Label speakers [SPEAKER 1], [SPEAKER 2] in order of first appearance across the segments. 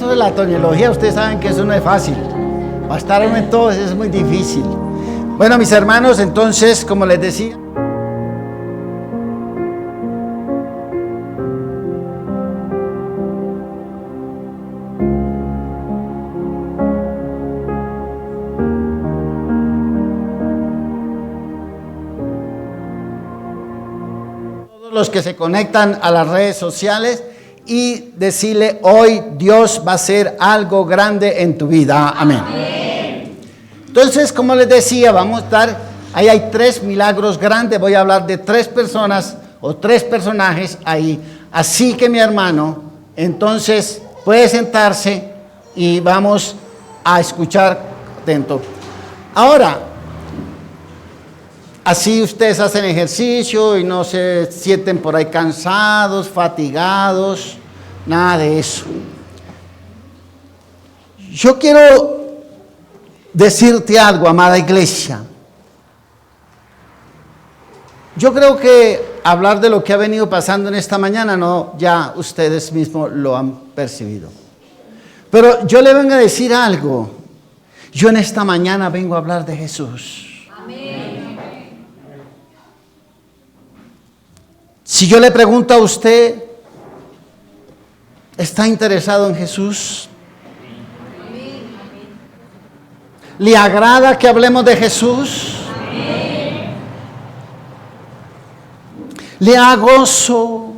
[SPEAKER 1] eso de la toniología, ustedes saben que eso no es fácil. Bastarme en todo es muy difícil. Bueno, mis hermanos, entonces, como les decía, los que se conectan a las redes sociales y decirle: hoy Dios va a hacer algo grande en tu vida. Amén. Amén. Entonces, como les decía, vamos a estar, ahí hay 3 milagros grandes. Voy a hablar de 3 personas o 3 personajes ahí. Así que, mi hermano, entonces puede sentarse y vamos a escuchar atento. Ahora, así ustedes hacen ejercicio y no se sienten por ahí cansados, fatigados, nada de eso. Yo quiero decirte algo, amada iglesia. Yo creo que hablar de lo que ha venido pasando en esta mañana, no, ya ustedes mismos lo han percibido. Pero yo le vengo a decir algo. Yo en esta mañana vengo a hablar de Jesús. Amén. Si yo le pregunto a usted, ¿está interesado en Jesús? ¿Le agrada que hablemos de Jesús? ¿Le da gozo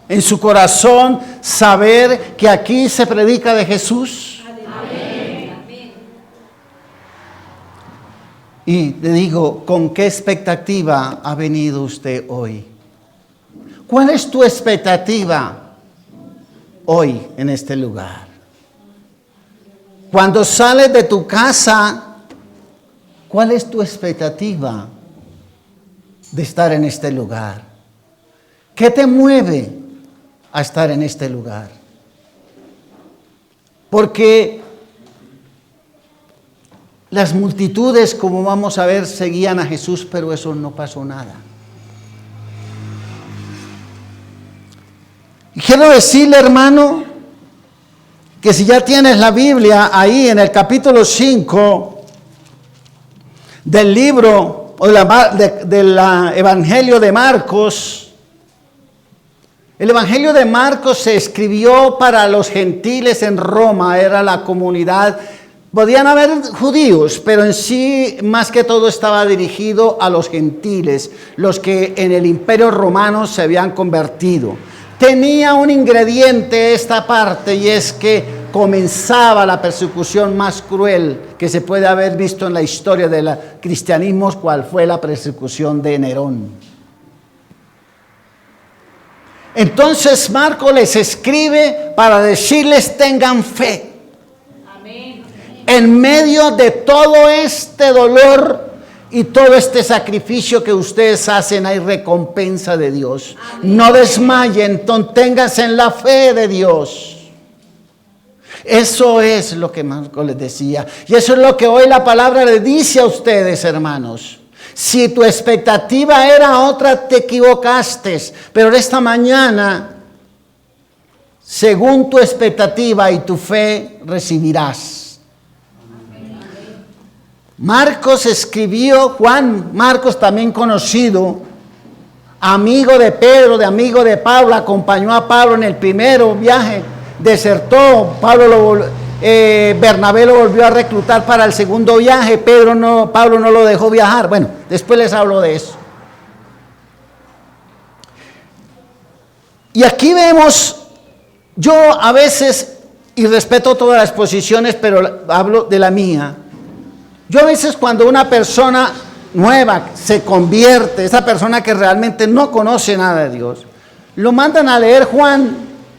[SPEAKER 1] en su corazón saber que aquí se predica de Jesús? Y le digo, ¿con qué expectativa ha venido usted hoy? ¿Cuál es tu expectativa hoy en este lugar? Cuando sales de tu casa, ¿cuál es tu expectativa de estar en este lugar? ¿Qué te mueve a estar en este lugar? Porque las multitudes, como vamos a ver, seguían a Jesús, pero eso no pasó nada. Y quiero decirle, hermano, que si ya tienes la Biblia ahí en el capítulo 5 del libro o del Evangelio de Marcos. El Evangelio de Marcos se escribió para los gentiles en Roma, era la comunidad. Podían haber judíos, pero en sí, más que todo, estaba dirigido a los gentiles, los que en el Imperio Romano se habían convertido. Tenía un ingrediente esta parte, y es que comenzaba la persecución más cruel que se puede haber visto en la historia del cristianismo, cual fue la persecución de Nerón. Entonces Marcos les escribe para decirles: tengan fe. Amén. En medio de todo este dolor y todo este sacrificio que ustedes hacen, hay recompensa de Dios. Amén. No desmayen, ténganse en la fe de Dios. Eso es lo que Marcos les decía. Y eso es lo que hoy la palabra les dice a ustedes, hermanos. Si tu expectativa era otra, te equivocaste. Pero esta mañana, según tu expectativa y tu fe, recibirás. Marcos escribió, Juan Marcos, también conocido, amigo de Pedro, de amigo de Pablo, acompañó a Pablo en el primero viaje, desertó, Bernabé lo volvió a reclutar para el segundo viaje, Pablo no lo dejó viajar. Bueno, después les hablo de eso. Y aquí vemos, yo a veces, y respeto todas las posiciones, pero hablo de la mía. Yo a veces, cuando una persona nueva se convierte, esa persona que realmente no conoce nada de Dios, lo mandan a leer Juan,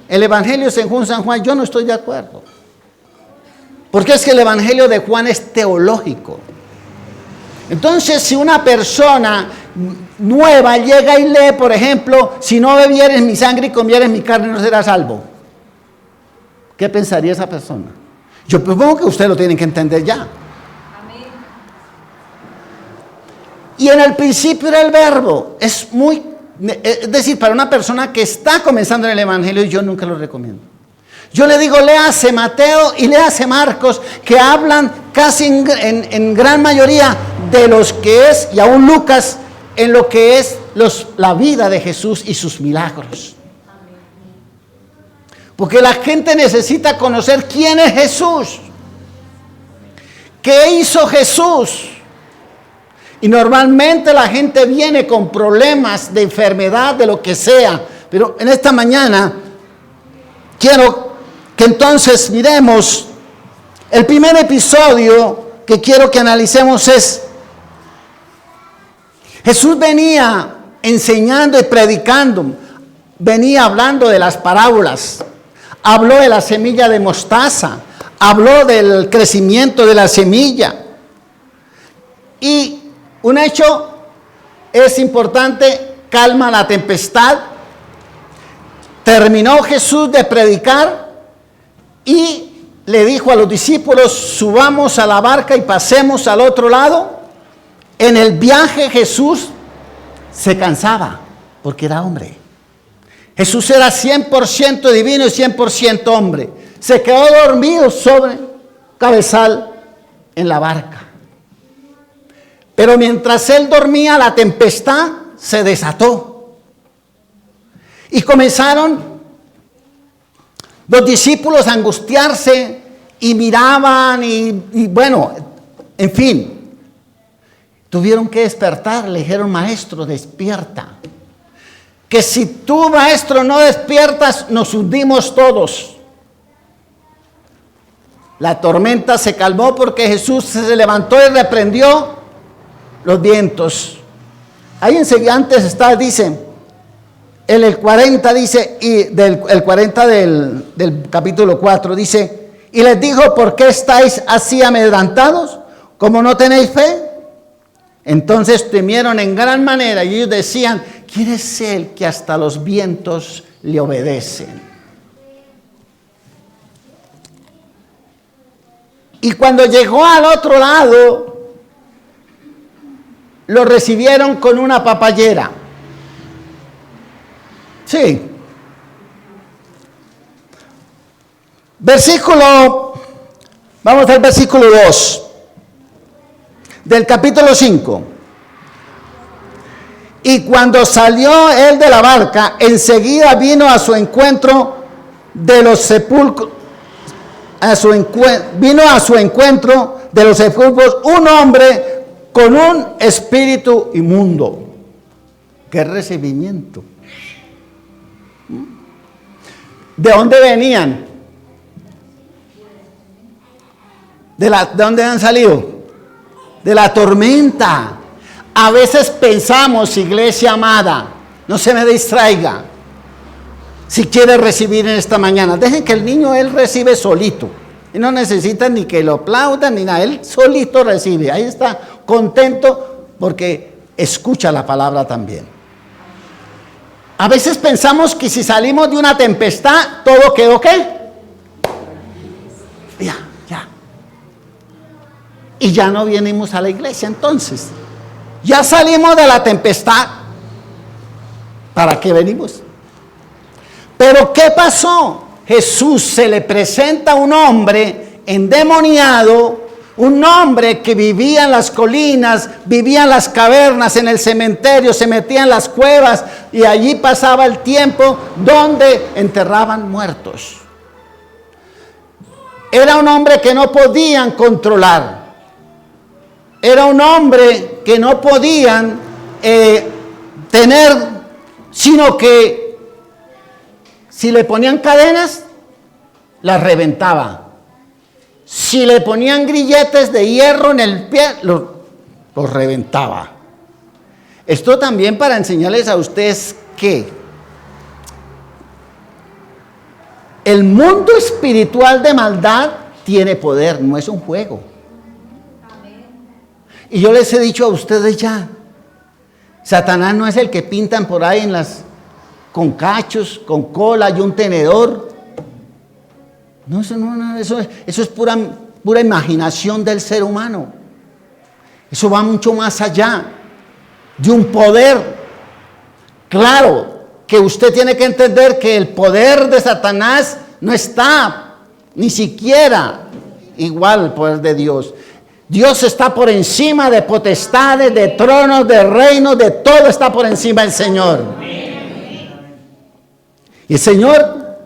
[SPEAKER 1] el Evangelio según San Juan. Yo no estoy de acuerdo. Porque es que el Evangelio de Juan es teológico. Entonces, si una persona nueva llega y lee, por ejemplo, si no bebieres mi sangre y comieres mi carne, no serás salvo, ¿qué pensaría esa persona? Yo supongo que ustedes lo tienen que entender ya. Amén. Y en el principio era el verbo. Es decir, para una persona que está comenzando en el Evangelio, yo nunca lo recomiendo. Yo le digo, léase Mateo y léase Marcos, que hablan casi en gran mayoría de los que es, y aún Lucas, en lo que es la vida de Jesús y sus milagros. Porque la gente necesita conocer quién es Jesús. ¿Qué hizo Jesús? Y normalmente la gente viene con problemas de enfermedad, de lo que sea. Pero en esta mañana quiero que entonces miremos el primer episodio que quiero que analicemos es: Jesús venía enseñando y predicando, venía hablando de las parábolas, habló de la semilla de mostaza, habló del crecimiento de la semilla. Y un hecho es importante: calma la tempestad. Terminó Jesús de predicar y le dijo a los discípulos: subamos a la barca y pasemos al otro lado. En el viaje Jesús se cansaba porque era hombre. Jesús era 100% divino y 100% hombre. Se quedó dormido sobre cabezal en la barca. Pero mientras él dormía, la tempestad se desató. Y comenzaron los discípulos a angustiarse y miraban y bueno, en fin. Tuvieron que despertar, le dijeron: maestro, despierta. Que si tú, maestro, no despiertas, nos hundimos todos. La tormenta se calmó porque Jesús se levantó y reprendió los vientos. Ahí enseguida antes está, dice, en el 40 dice, y el 40 del capítulo 4 dice: y les dijo: ¿por qué estáis así amedrentados? ¿Cómo no tenéis fe? Entonces temieron en gran manera y ellos decían: ¿quién es el que hasta los vientos le obedecen? Y cuando llegó al otro lado, lo recibieron con una papayera. Sí. Vamos al versículo 2. Del capítulo 5. Y cuando salió él de la barca, enseguida vino a su encuentro de los sepulcros, vino a su encuentro de los sepulcros un hombre con un espíritu inmundo. ¡Qué recibimiento! ¿De dónde venían? ¿De dónde han salido? De la tormenta. A veces pensamos, iglesia amada, no se me distraiga. Si quiere recibir en esta mañana, dejen que el niño, él recibe solito. Y no necesita ni que lo aplaudan ni nada. Él solito recibe. Ahí está contento porque escucha la palabra también. A veces pensamos que si salimos de una tempestad, todo quedó ¿qué? Ya. Y ya no venimos a la iglesia entonces. Ya salimos de la tempestad. ¿Para qué venimos? Pero ¿qué pasó? Jesús se le presenta a un hombre endemoniado, un hombre que vivía en las colinas, vivía en las cavernas, en el cementerio, se metía en las cuevas y allí pasaba el tiempo donde enterraban muertos. Era un hombre que no podían controlar. Era un hombre que no podían tener, sino que si le ponían cadenas, las reventaba. Si le ponían grilletes de hierro en el pie, los reventaba. Esto también para enseñarles a ustedes que el mundo espiritual de maldad tiene poder, no es un juego. Y yo les he dicho a ustedes ya, Satanás no es el que pintan por ahí con cachos, con cola y un tenedor. No, eso es pura imaginación del ser humano. Eso va mucho más allá de un poder. Claro que usted tiene que entender que el poder de Satanás no está ni siquiera igual al poder de Dios. Dios está por encima de potestades, de tronos, de reinos, de todo está por encima del Señor. Y el Señor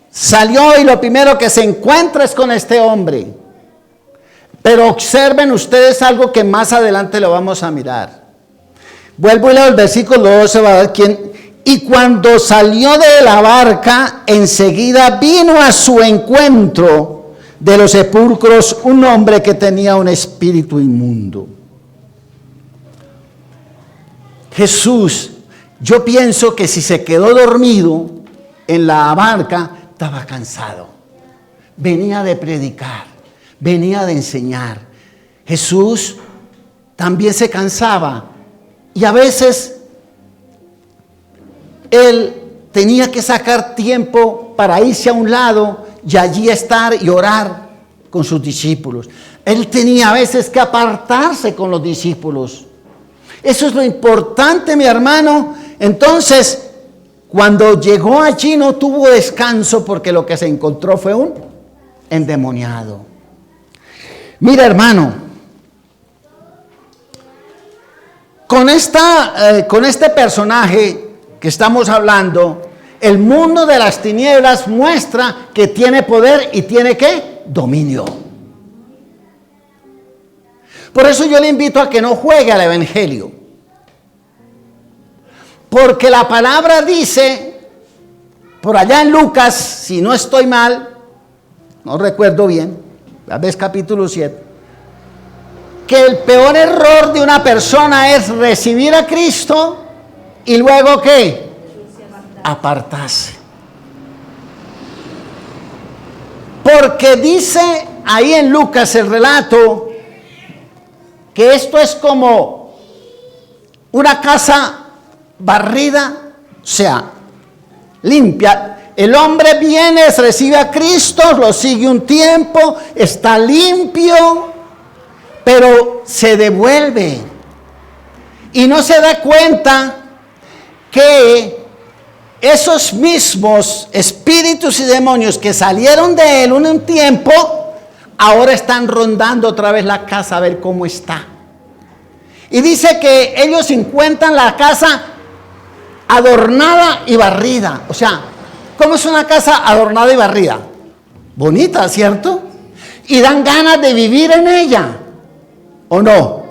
[SPEAKER 1] salió y lo primero que se encuentra es con este hombre. Pero observen ustedes algo que más adelante lo vamos a mirar. Vuelvo y leo el versículo 12, va a ver quién. Y cuando salió de la barca, enseguida vino a su encuentro de los sepulcros un hombre que tenía un espíritu inmundo. Jesús, yo pienso que si se quedó dormido en la barca, estaba cansado. Venía de predicar, venía de enseñar. Jesús también se cansaba y a veces él tenía que sacar tiempo para irse a un lado y allí estar y orar con sus discípulos. Él tenía a veces que apartarse con los discípulos. Eso es lo importante, mi hermano. Entonces, cuando llegó allí no tuvo descanso porque lo que se encontró fue un endemoniado. Mira, hermano, con este personaje que estamos hablando, el mundo de las tinieblas muestra que tiene poder y tiene ¿qué? Dominio. Por eso yo le invito a que no juegue al evangelio. Porque la palabra dice, por allá en Lucas, si no estoy mal, no recuerdo bien, tal vez capítulo 7, que el peor error de una persona es recibir a Cristo y luego ¿qué? Apartarse. Porque dice ahí en Lucas el relato que esto es como una casa barrida, o sea, limpia. El hombre viene, recibe a Cristo, lo sigue un tiempo, está limpio, pero se devuelve y no se da cuenta que esos mismos espíritus y demonios que salieron de él un tiempo, ahora están rondando otra vez la casa a ver cómo está. Y dice que ellos encuentran la casa adornada y barrida. O sea, ¿cómo es una casa adornada y barrida? Bonita, ¿cierto? Y dan ganas de vivir en ella, ¿o no?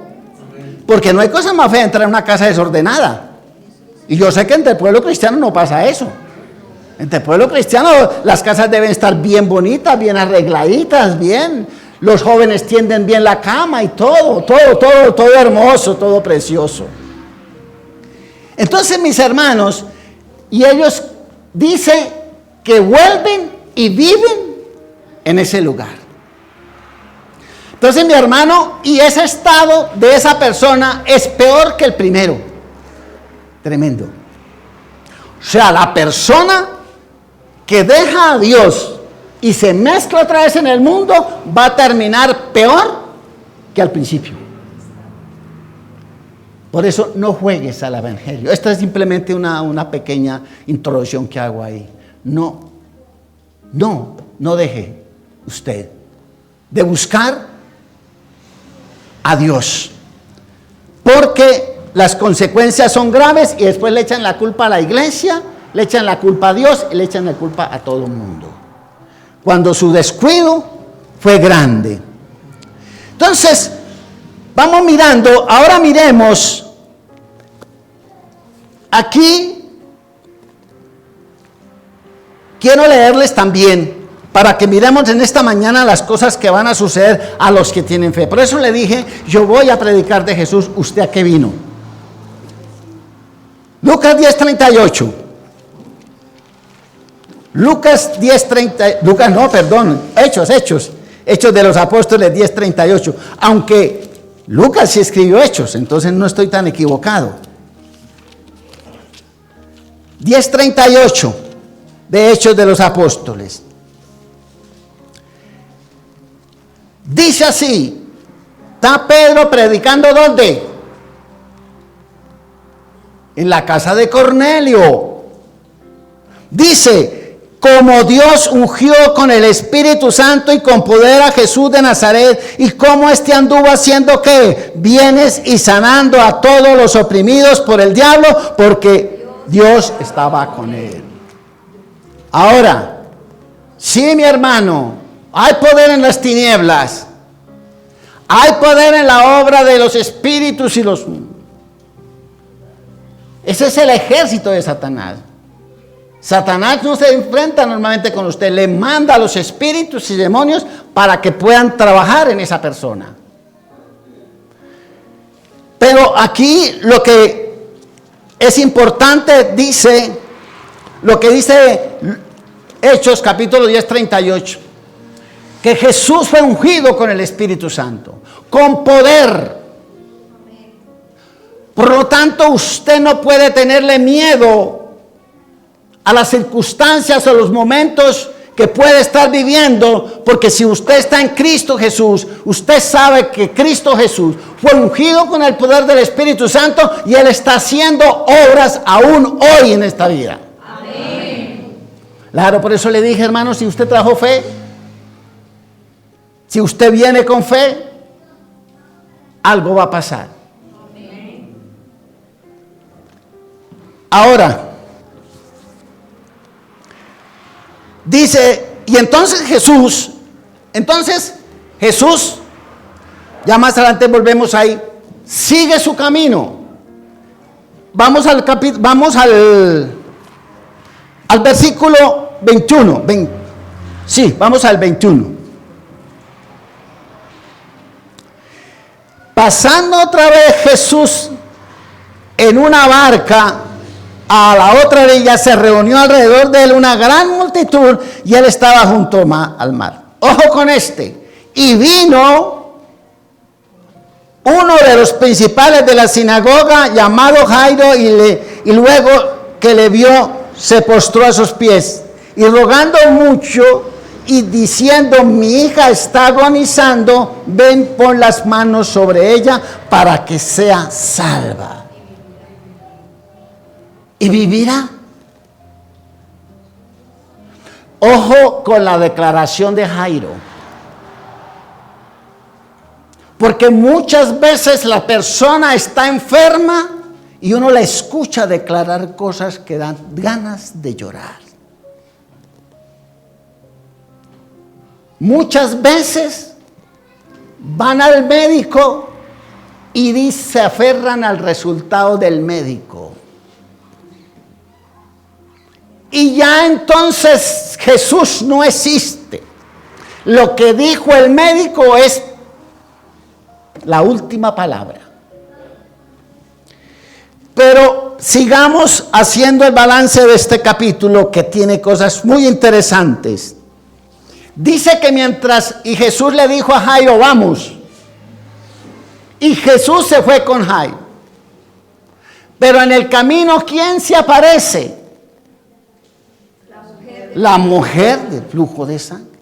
[SPEAKER 1] Porque no hay cosa más fea entrar en una casa desordenada. Y yo sé que entre el pueblo cristiano no pasa eso. Entre el pueblo cristiano las casas deben estar bien bonitas, bien arregladitas, bien. Los jóvenes tienden bien la cama y todo hermoso, todo precioso. Entonces, mis hermanos, y ellos dicen que vuelven y viven en ese lugar. Entonces, mi hermano, y ese estado de esa persona es peor que el primero. Tremendo. O sea, la persona que deja a Dios y se mezcla otra vez en el mundo va a terminar peor que al principio. Por eso no juegues al evangelio. Esta es simplemente una pequeña introducción que hago ahí. No deje usted de buscar a Dios, porque las consecuencias son graves y después le echan la culpa a la iglesia, le echan la culpa a Dios y le echan la culpa a todo el mundo, cuando su descuido fue grande. Entonces, vamos mirando, ahora miremos aquí, quiero leerles también, para que miremos en esta mañana las cosas que van a suceder a los que tienen fe. Por eso le dije, yo voy a predicar de Jesús, ¿usted a qué vino? Lucas 10:38. Hechos de los Apóstoles 10:38. Aunque Lucas sí escribió Hechos, entonces no estoy tan equivocado. 10:38 de Hechos de los Apóstoles. Dice así, está Pedro predicando ¿dónde? En la casa de Cornelio. Dice, como Dios ungió con el Espíritu Santo y con poder a Jesús de Nazaret, y cómo éste anduvo haciendo ¿qué? Bienes y sanando a todos los oprimidos por el diablo, porque Dios estaba con él. Ahora, sí, mi hermano, hay poder en las tinieblas, hay poder en la obra de los espíritus y los... Ese es el ejército de Satanás. Satanás no se enfrenta normalmente con usted, le manda a los espíritus y demonios para que puedan trabajar en esa persona. Pero aquí lo que es importante dice, lo que dice Hechos capítulo 10, 38, que Jesús fue ungido con el Espíritu Santo, con poder. Por lo tanto, usted no puede tenerle miedo a las circunstancias o los momentos que puede estar viviendo, porque si usted está en Cristo Jesús, usted sabe que Cristo Jesús fue ungido con el poder del Espíritu Santo y Él está haciendo obras aún hoy en esta vida. Amén. Claro, por eso le dije, hermano, si usted trajo fe, si usted viene con fe, algo va a pasar. Amén. Ahora, dice, y entonces Jesús, ya más adelante volvemos ahí, sigue su camino. Vamos al versículo 21. Vamos al 21. Pasando otra vez Jesús en una barca a la otra orilla, se reunió alrededor de él una gran multitud y él estaba junto al mar. Ojo con este. Y vino uno de los principales de la sinagoga, llamado Jairo, y luego que le vio, se postró a sus pies y rogando mucho y diciendo: mi hija está agonizando, ven, pon las manos sobre ella para que sea salva y vivirá. Ojo con la declaración de Jairo, porque muchas veces la persona está enferma y uno la escucha declarar cosas que dan ganas de llorar. Muchas veces van al médico y se aferran al resultado del médico. Y ya entonces Jesús no existe. Lo que dijo el médico es la última palabra. Pero sigamos haciendo el balance de este capítulo, que tiene cosas muy interesantes. Dice que y Jesús le dijo a Jairo: vamos. Y Jesús se fue con Jairo. Pero en el camino, ¿quién se aparece? La mujer del flujo de sangre.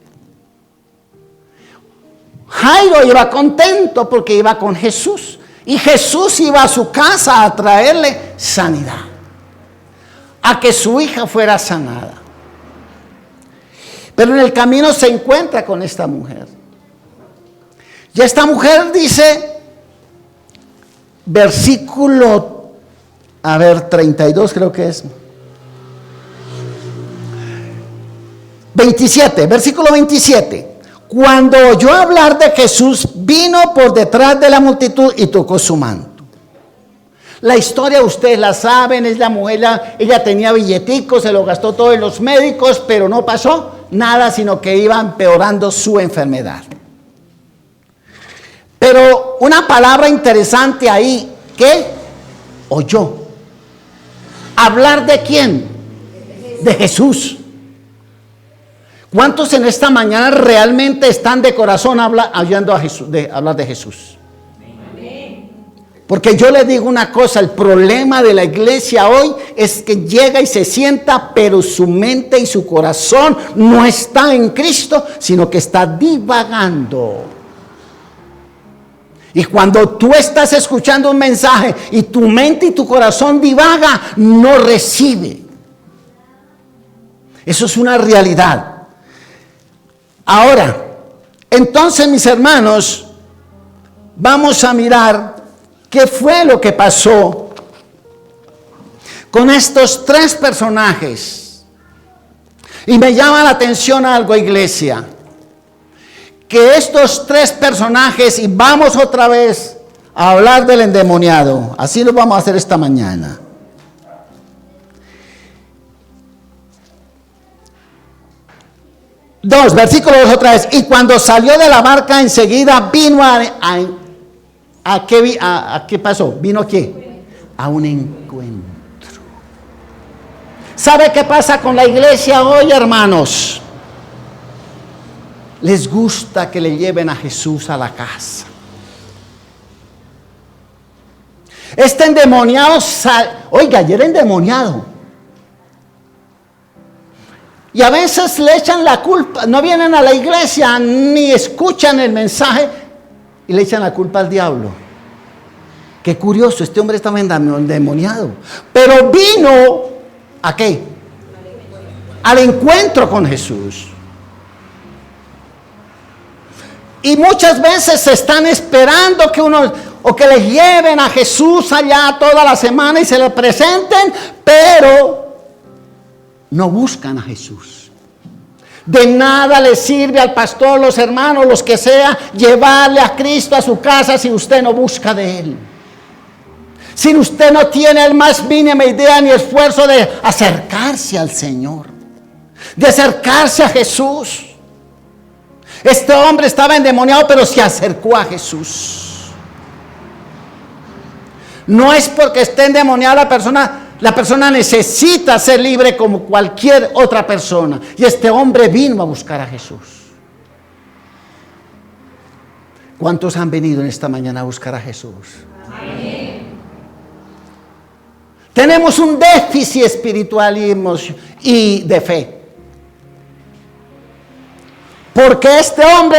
[SPEAKER 1] Jairo iba contento porque iba con Jesús. Y Jesús iba a su casa a traerle sanidad, a que su hija fuera sanada. Pero en el camino se encuentra con esta mujer. Y esta mujer dice, versículo, 32 creo que es. 27, versículo 27. Cuando oyó hablar de Jesús, vino por detrás de la multitud y tocó su manto. La historia ustedes la saben, es la mujer, ella tenía billeticos, se lo gastó todo en los médicos, pero no pasó nada, sino que iba empeorando su enfermedad. Pero una palabra interesante ahí, ¿qué? Oyó. ¿Hablar de quién? De Jesús. ¿Cuántos en esta mañana realmente están de corazón oyendo a Jesús, hablar de Jesús? Porque yo le digo una cosa, el problema de la iglesia hoy es que llega y se sienta, pero su mente y su corazón no está en Cristo, sino que está divagando. Y cuando tú estás escuchando un mensaje y tu mente y tu corazón divaga, no recibe. Eso es una realidad. Ahora, entonces, mis hermanos, vamos a mirar qué fue lo que pasó con estos tres personajes. Y me llama la atención algo, iglesia, que estos tres personajes, y vamos otra vez a hablar del endemoniado, así lo vamos a hacer esta mañana. Versículo 2 otra vez. Y cuando salió de la barca, enseguida vino ¿a qué pasó? ¿Vino a qué? A un encuentro. ¿Sabe qué pasa con la iglesia hoy, hermanos? Les gusta que le lleven a Jesús a la casa. Este endemoniado, oiga, ayer endemoniado. Y a veces le echan la culpa, no vienen a la iglesia ni escuchan el mensaje y le echan la culpa al diablo. Qué curioso, este hombre estaba endemoniado, pero vino ¿a qué? Al encuentro con Jesús. Y muchas veces están esperando que o que les lleven a Jesús allá toda la semana y se le presenten, pero no buscan a Jesús. De nada le sirve al pastor, los hermanos, los que sea, llevarle a Cristo a su casa si usted no busca de Él. Si usted no tiene el más mínima idea ni esfuerzo de acercarse al Señor, de acercarse a Jesús. Este hombre estaba endemoniado, pero se acercó a Jesús. No es porque esté endemoniada la persona necesita ser libre como cualquier otra persona. Y este hombre vino a buscar a Jesús. ¿Cuántos han venido en esta mañana a buscar a Jesús? Amén. Tenemos un déficit espiritual y de fe. Porque este hombre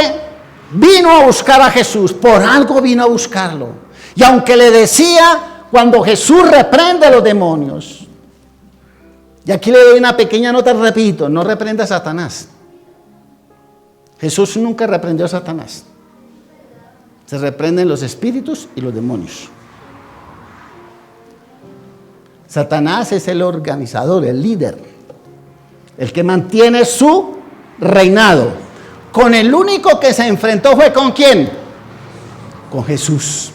[SPEAKER 1] vino a buscar a Jesús, por algo vino a buscarlo. Y aunque le decía, cuando Jesús reprende a los demonios, y aquí le doy una pequeña nota, repito, no reprende a Satanás. Jesús nunca reprendió a Satanás. Se reprenden los espíritus y los demonios. Satanás es el organizador, el líder, el que mantiene su reinado. Con el único que se enfrentó fue ¿con quién? Con Jesús.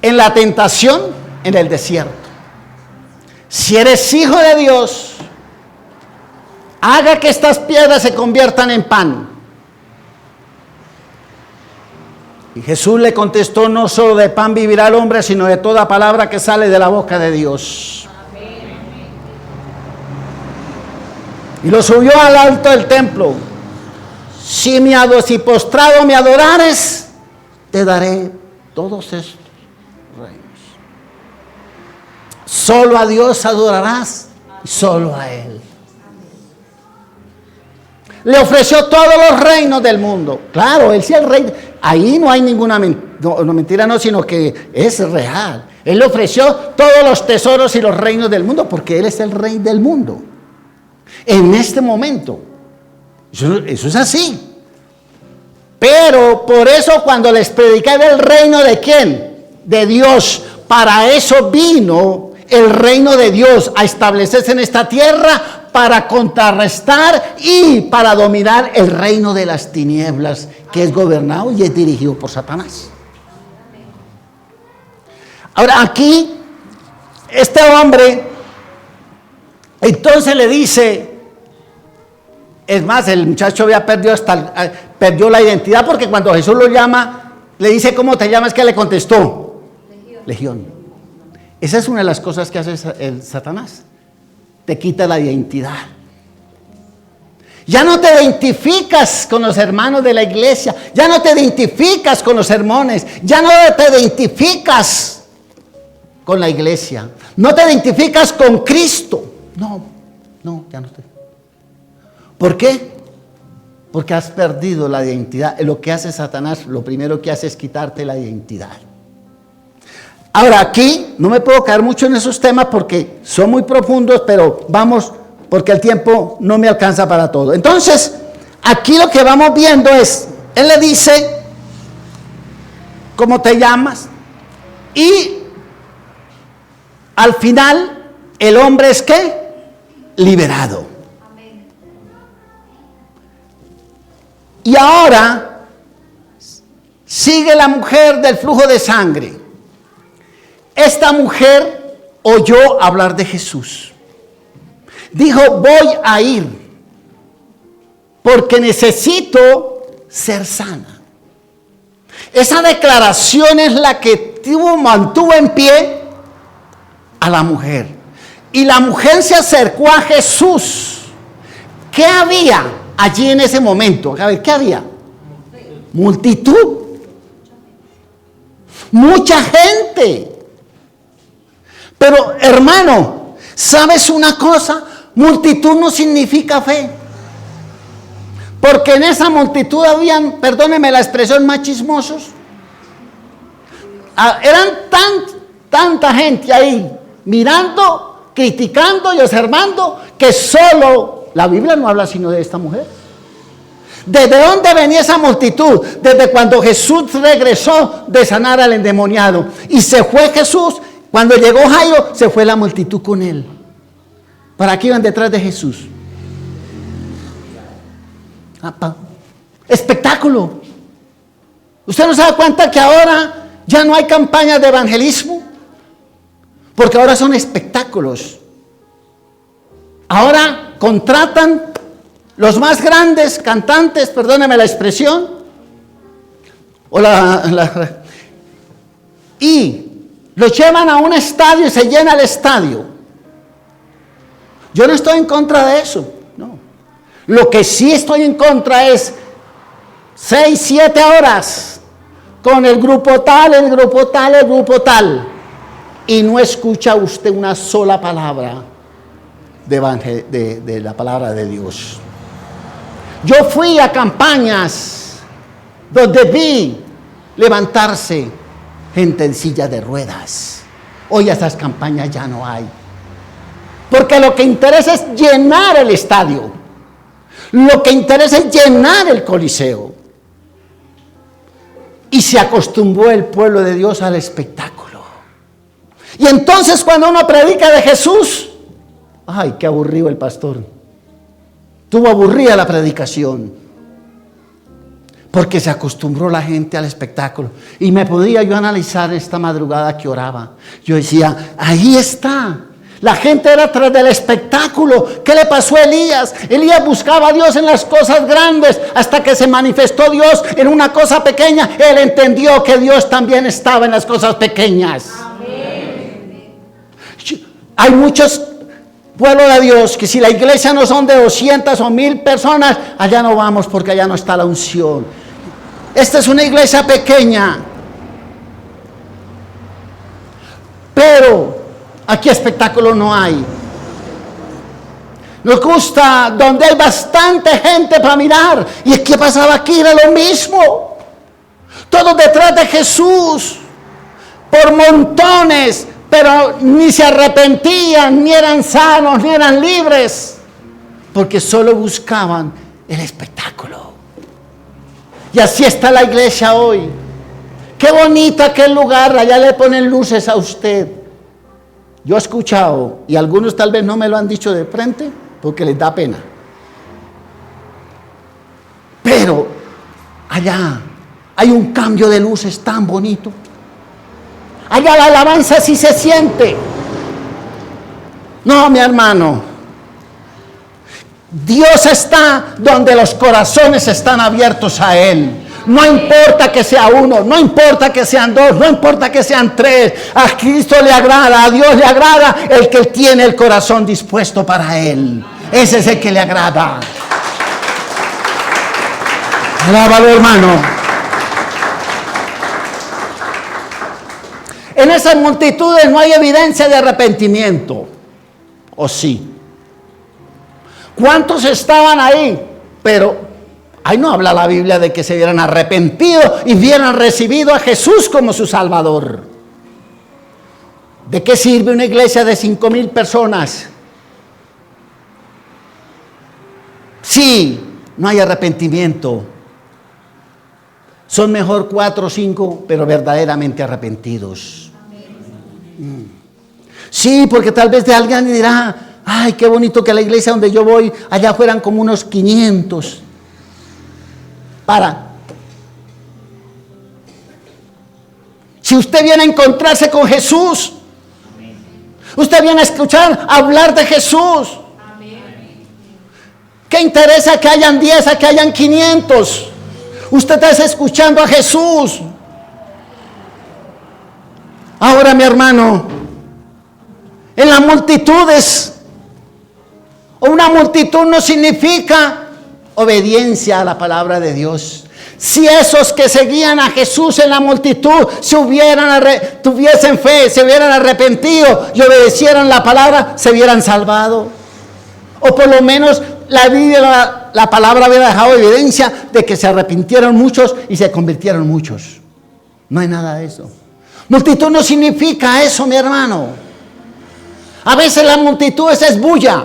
[SPEAKER 1] En la tentación, en el desierto. Si eres hijo de Dios, haga que estas piedras se conviertan en pan. Y Jesús le contestó, no solo de pan vivirá el hombre, sino de toda palabra que sale de la boca de Dios. Amén. Y lo subió al alto del templo. Si postrado me adorares, te daré todos estos reinos. Solo a Dios adorarás y solo a Él. Le ofreció todos los reinos del mundo. Claro, Él sí es el rey. Ahí no hay ninguna mentira, no, sino que es real. Él le ofreció todos los tesoros y los reinos del mundo porque Él es el rey del mundo. En este momento. Eso es así. Pero por eso cuando les prediqué del reino de ¿quién? De Dios. Para eso vino el reino de Dios a establecerse en esta tierra para contrarrestar y para dominar el reino de las tinieblas que es gobernado y es dirigido por Satanás. Ahora aquí, este hombre entonces le dice, es más, el muchacho había perdió la identidad porque cuando Jesús lo llama, le dice, ¿cómo te llamas? ¿Qué le contestó? Legión. Esa es una de las cosas que hace el Satanás. Te quita la identidad. Ya no te identificas con los hermanos de la iglesia. Ya no te identificas con los sermones. Ya no te identificas con la iglesia. No te identificas con Cristo. No, ya no te. ¿Por qué? Porque has perdido la identidad. Lo que hace Satanás, lo primero que hace es quitarte la identidad. Ahora aquí no me puedo caer mucho en esos temas porque son muy profundos, pero vamos porque el tiempo no me alcanza para todo. Entonces, aquí lo que vamos viendo es, él le dice, ¿cómo te llamas? Y al final, el hombre es ¿qué? Liberado. Amén. Y ahora, sigue la mujer del flujo de sangre. Esta mujer oyó hablar de Jesús. Dijo, voy a ir, porque necesito ser sana. Esa declaración es la que mantuvo en pie a la mujer. Y la mujer se acercó a Jesús. ¿Qué había allí en ese momento? A ver, ¿qué había? Multitud. Mucha gente. Pero hermano, ¿sabes una cosa? Multitud no significa fe. Porque en esa multitud habían, perdónenme la expresión, más chismosos. Eran tanta gente ahí, mirando, criticando y observando, que solo la Biblia no habla sino de esta mujer. ¿Desde dónde venía esa multitud? Desde cuando Jesús regresó de sanar al endemoniado. Y se fue Jesús. Cuando llegó Jairo, se fue la multitud con él. ¿Para qué iban detrás de Jesús? Espectáculo. ¿Usted no se da cuenta que ahora ya no hay campañas de evangelismo? Porque ahora son espectáculos. Ahora contratan los más grandes cantantes, perdóneme la expresión, y los llevan a un estadio y se llena el estadio. Yo no estoy en contra de eso, no. Lo que sí estoy en contra es 6, 7 horas con el grupo tal, el grupo tal, el grupo tal, y no escucha usted una sola palabra de la palabra de Dios. Yo fui a campañas donde vi levantarse gente en silla de ruedas. Hoy esas campañas ya no hay. Porque lo que interesa es llenar el estadio. Lo que interesa es llenar el coliseo. Y se acostumbró el pueblo de Dios al espectáculo. Y entonces cuando uno predica de Jesús, ay, qué aburrido el pastor. Tuvo aburrida la predicación. Porque se acostumbró la gente al espectáculo. Y me podía yo analizar esta madrugada que oraba. Yo decía, ahí está. La gente era tras del espectáculo. ¿Qué le pasó a Elías? Elías buscaba a Dios en las cosas grandes hasta que se manifestó Dios en una cosa pequeña. Él entendió que Dios también estaba en las cosas pequeñas. Amén. Hay muchos pueblos de Dios que si la iglesia no son de 200 o 1000 personas, allá no vamos porque allá no está la unción. Esta es una iglesia pequeña. Pero aquí espectáculo no hay. Nos gusta donde hay bastante gente para mirar. ¿Y qué pasaba aquí? Era lo mismo. Todos detrás de Jesús. Por montones. Pero ni se arrepentían, ni eran sanos, ni eran libres. Porque solo buscaban el espectáculo. Y así está la iglesia hoy. Qué bonito aquel lugar. Allá le ponen luces a usted. Yo he escuchado, y algunos tal vez no me lo han dicho de frente, porque les da pena. Pero allá hay un cambio de luces tan bonito. Allá la alabanza sí se siente. No, mi hermano. Dios está donde los corazones están abiertos a Él. No importa que sea uno, no importa que sean dos, no importa que sean tres. A Cristo le agrada, a Dios le agrada el que tiene el corazón dispuesto para Él. Ese es el que le agrada. Alábalo, hermano. En esas multitudes no hay evidencia de arrepentimiento. ¿O sí? ¿Cuántos estaban ahí? Pero ahí no habla la Biblia de que se hubieran arrepentido y hubieran recibido a Jesús como su Salvador. ¿De qué sirve una iglesia de 5,000 personas Sí, no hay arrepentimiento. Son mejor 4 o 5, pero verdaderamente arrepentidos. Sí, porque tal vez de alguien dirá, ay, qué bonito que la iglesia donde yo voy, allá fueran como unos 500. Si usted viene a encontrarse con Jesús, usted viene a escuchar hablar de Jesús. ¿Qué interesa que hayan 10 a que hayan 500? Usted está escuchando a Jesús. Ahora, mi hermano, en las multitudes, una multitud no significa obediencia a la palabra de Dios. Si esos que seguían a Jesús en la multitud tuviesen fe, se hubieran arrepentido y obedecieran la palabra, se hubieran salvado. O por lo menos la Biblia, la palabra había dejado evidencia de que se arrepintieron muchos y se convirtieron muchos. No hay nada de eso. Multitud no significa eso, mi hermano. A veces la multitud es bulla.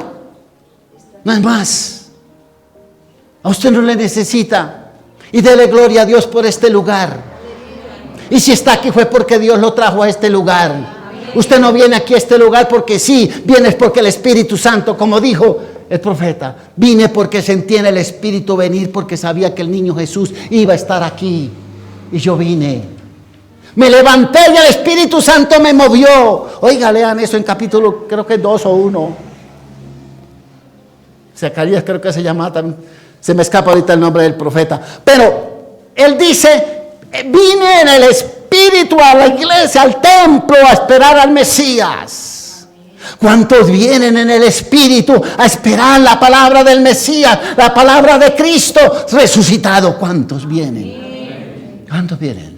[SPEAKER 1] No es más. A usted no le necesita. Y dele gloria a Dios por este lugar. Y si está aquí fue porque Dios lo trajo a este lugar. Usted no viene aquí a este lugar porque sí, viene porque el Espíritu Santo, como dijo el profeta, vine porque sentí en el Espíritu venir porque sabía que el niño Jesús iba a estar aquí. Y yo vine. Me levanté y el Espíritu Santo me movió. Oiga, lean eso en capítulo, creo que 2 o 1. Zacarías creo que se llama también. Se me escapa ahorita el nombre del profeta. Pero él dice, vine en el Espíritu a la iglesia, al templo, a esperar al Mesías. ¿Cuántos vienen en el Espíritu a esperar la palabra del Mesías, la palabra de Cristo resucitado? ¿Cuántos vienen? ¿Cuántos vienen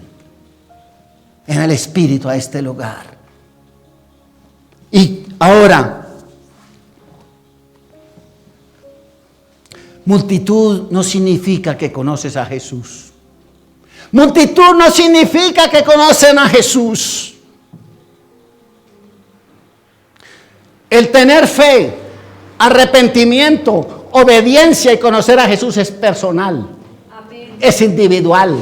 [SPEAKER 1] en el Espíritu a este lugar? Y ahora, multitud no significa que conoces a Jesús. Multitud no significa que conocen a Jesús. El tener fe, arrepentimiento, obediencia y conocer a Jesús es personal. Amén. Es individual,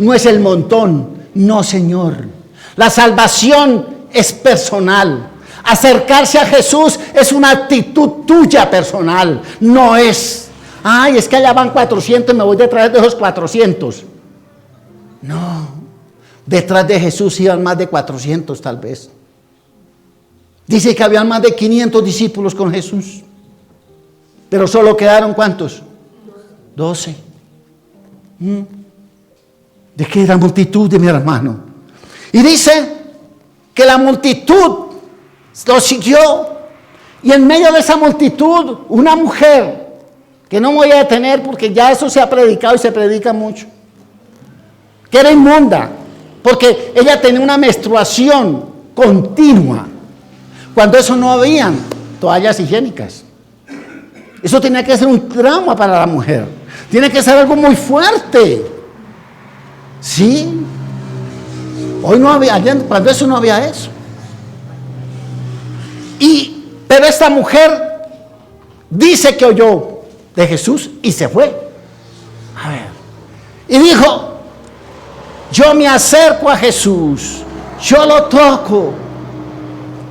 [SPEAKER 1] no es el montón. No, Señor. La salvación es personal. Acercarse a Jesús es una actitud tuya personal. No es, ay, es que allá van 400 y me voy detrás de esos 400. No, detrás de Jesús iban más de 400 tal vez. Dice que habían más de 500 discípulos con Jesús. Pero solo quedaron ¿cuántos? 12. ¿De qué era multitud, de mi hermano? Y dice que la multitud lo siguió. Y en medio de esa multitud, una mujer, que no me voy a detener porque ya eso se ha predicado y se predica mucho, que era inmunda, porque ella tenía una menstruación continua. Cuando eso no habían toallas higiénicas. Eso tenía que ser un trauma para la mujer. Tiene que ser algo muy fuerte. ¿Sí? Hoy no había, cuando eso no había eso. Pero esta mujer dice que oyó de Jesús y se fue. A ver. Y dijo, yo me acerco a Jesús, yo lo toco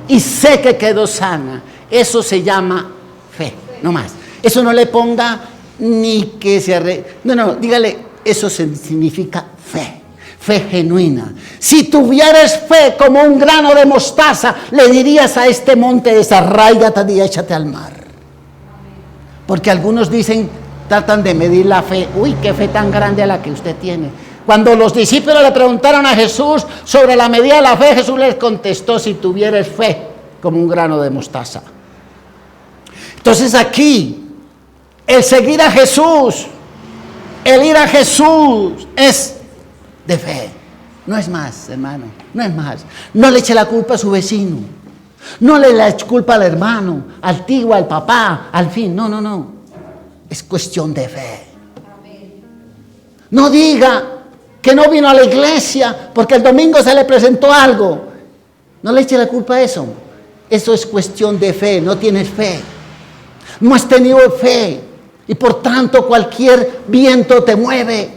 [SPEAKER 1] y sé que quedó sana. Eso se llama fe, no más. Eso no le ponga ni que se no, dígale, eso significa fe, fe genuina. Si tuvieras fe como un grano de mostaza, le dirías a este monte, desarráigate y échate al mar. Porque algunos dicen, tratan de medir la fe. Uy, qué fe tan grande la que usted tiene. Cuando los discípulos le preguntaron a Jesús sobre la medida de la fe, Jesús les contestó, si tuvieras fe como un grano de mostaza. Entonces aquí, el seguir a Jesús, el ir a Jesús es de fe. No es más, hermano, no es más. No le eche la culpa a su vecino. No le eche culpa al hermano, al tío, al papá, al fin. No. Es cuestión de fe. No diga que no vino a la iglesia porque el domingo se le presentó algo. No le eche la culpa a eso. Eso es cuestión de fe. No tienes fe. No has tenido fe. Y por tanto, cualquier viento te mueve.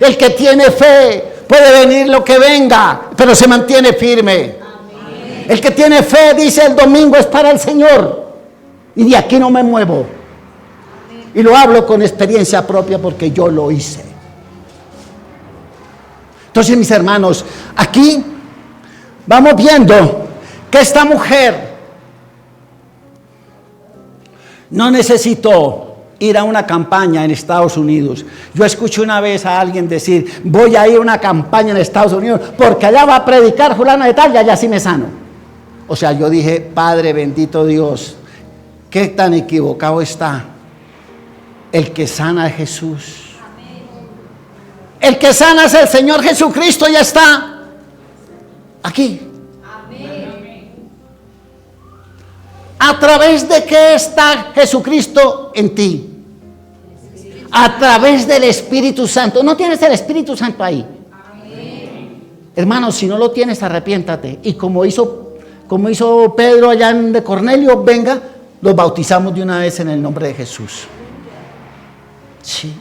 [SPEAKER 1] El que tiene fe, puede venir lo que venga, pero se mantiene firme. Amén. El que tiene fe dice: el domingo es para el Señor y de aquí no me muevo. Amén. Y lo hablo con experiencia propia porque yo lo hice. Entonces, mis hermanos, aquí vamos viendo que esta mujer no necesitó ir a una campaña en Estados Unidos. Yo escuché una vez a alguien decir: voy a ir a una campaña en Estados Unidos porque allá va a predicar fulana de tal y allá sí me sano. O sea, yo dije: Padre bendito Dios, qué tan equivocado está. El que sana es Jesús. El que sana es el Señor Jesucristo, ya está aquí. ¿A través de qué está Jesucristo en ti? A través del Espíritu Santo. ¿No tienes el Espíritu Santo ahí? Amén. Hermanos, si no lo tienes, arrepiéntate. Y como hizo Pedro allá de Cornelio, venga, los bautizamos de una vez en el nombre de Jesús. Sí.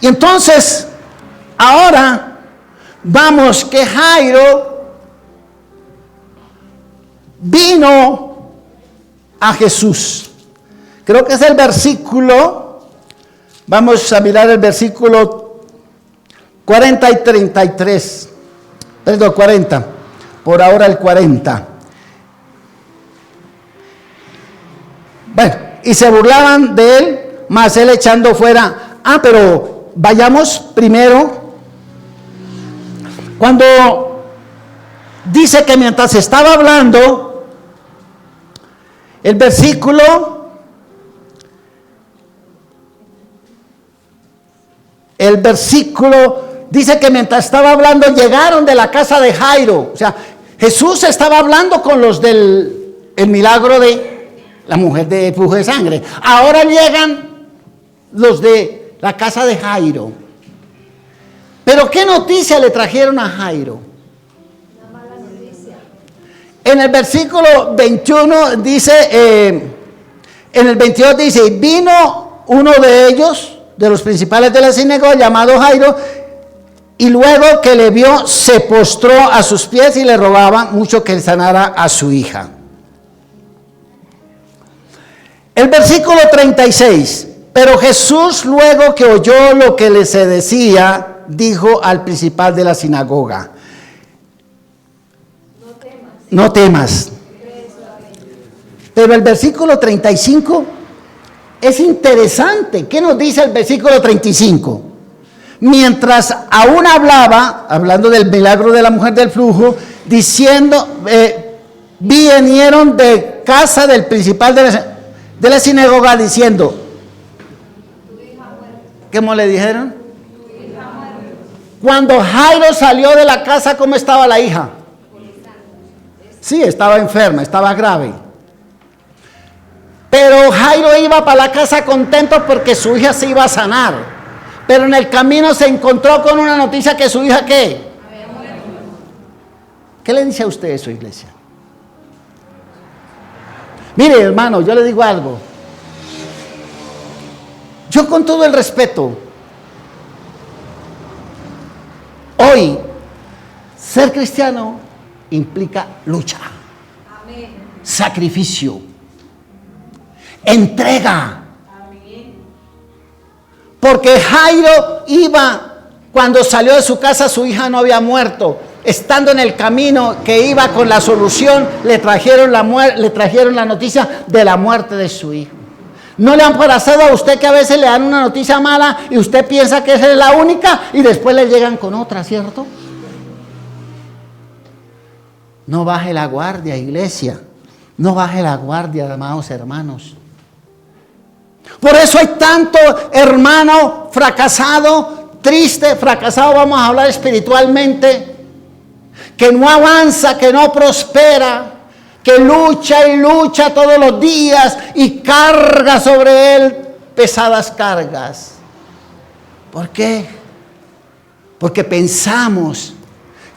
[SPEAKER 1] Y entonces, ahora vamos que Jairo vino a Jesús. Creo que es el versículo, vamos a mirar el versículo 40 y 33. Perdón, 40. Por ahora el 40. Bueno, y se burlaban de él, mas él echando fuera. Pero vayamos primero. Cuando dice que mientras estaba hablando, el versículo dice que mientras estaba hablando llegaron de la casa de Jairo. O sea, Jesús estaba hablando con los del milagro de la mujer de flujo de sangre. Ahora llegan los de la casa de Jairo. Pero ¿qué noticia le trajeron a Jairo? Una mala noticia. En el versículo 21 dice, en el 22 dice: vino uno de ellos, de los principales de la sinagoga, llamado Jairo, y luego que le vio, se postró a sus pies y le rogaba mucho que sanara a su hija. El versículo 36: pero Jesús, luego que oyó lo que se decía, dijo al principal de la sinagoga: no temas. Pero el versículo 35 es interesante. ¿Qué nos dice el versículo 35? Mientras aún hablaba, hablando del milagro de la mujer del flujo, diciendo, vinieron de casa del principal de la sinagoga diciendo, ¿cómo le dijeron? Cuando Jairo salió de la casa, ¿cómo estaba la hija? Sí, estaba enferma, estaba grave. Pero Jairo iba para la casa contento porque su hija se iba a sanar. Pero en el camino se encontró con una noticia que su hija, ¿qué? ¿Qué le dice a usted eso, iglesia? Mire, hermano, yo le digo algo. Yo, con todo el respeto, hoy ser cristiano implica lucha, sacrificio, entrega. Porque Jairo iba, cuando salió de su casa, su hija no había muerto. Estando en el camino que iba con la solución, le trajeron la noticia de la muerte de su hijo. ¿No le han pasado a usted que a veces le dan una noticia mala y usted piensa que esa es la única y después le llegan con otra, ¿cierto? No baje la guardia, iglesia. No baje la guardia, amados hermanos. Por eso hay tanto hermano fracasado, triste, fracasado, vamos a hablar espiritualmente, que no avanza, que no prospera, que lucha y lucha todos los días y carga sobre él pesadas cargas. ¿Por qué? Porque pensamos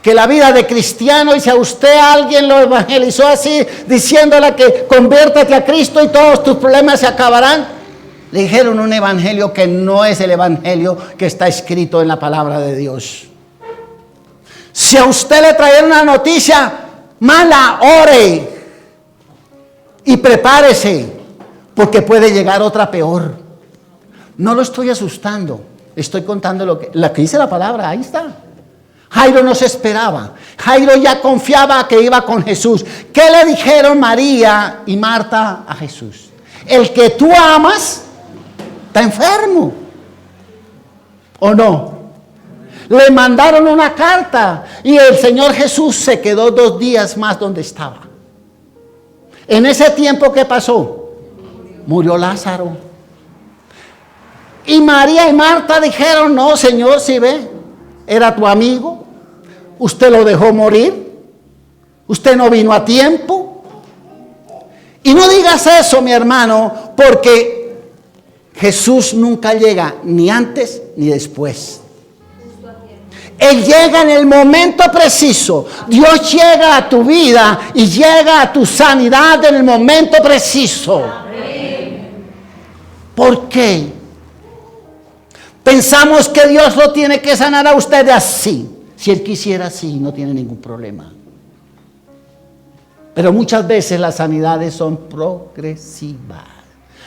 [SPEAKER 1] que la vida de cristiano, y si a usted alguien lo evangelizó así, diciéndole que conviértate a Cristo y todos tus problemas se acabarán, Le dijeron un evangelio que no es el evangelio que está escrito en la palabra de Dios. Si a usted le trajeron una noticia mala, ore y prepárese, porque puede llegar otra peor. No lo estoy asustando, estoy contando lo que dice la palabra, ahí está. Jairo no se esperaba, Jairo ya confiaba que iba con Jesús. ¿Qué le dijeron María y Marta a Jesús? El que tú amas está enfermo, ¿o no? Le mandaron una carta y el Señor Jesús se quedó 2 días más donde estaba. En ese tiempo, ¿qué pasó? Murió Lázaro. Y María y Marta dijeron, no, Señor, si ve, era tu amigo, usted lo dejó morir, usted no vino a tiempo. Y no digas eso, mi hermano, porque Jesús nunca llega ni antes ni después. Él llega en el momento preciso. Dios llega a tu vida y llega a tu sanidad en el momento preciso. ¿Por qué? Pensamos que Dios lo tiene que sanar a usted así. Si Él quisiera así, no tiene ningún problema. Pero muchas veces las sanidades son progresivas,